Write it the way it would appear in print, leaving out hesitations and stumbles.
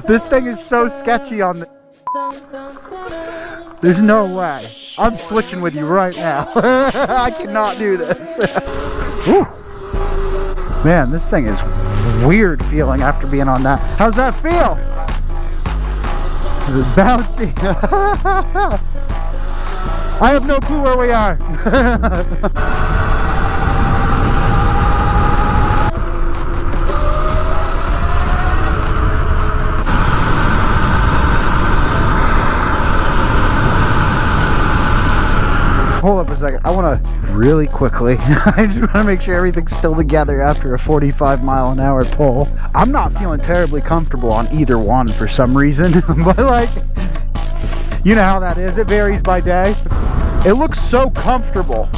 This thing is so sketchy on the... There's no way. I'm switching with you right now. I cannot do this. Whew. Man, this thing is weird feeling after being on that. How's that feel? It's bouncy. I have no clue where we are. Hold up a second. I want to really quickly, I just want to make sure everything's still together after a 45-mile-an-hour pull. I'm not feeling terribly comfortable on either one for some reason, but like, you know how that is. It varies by day. It looks so comfortable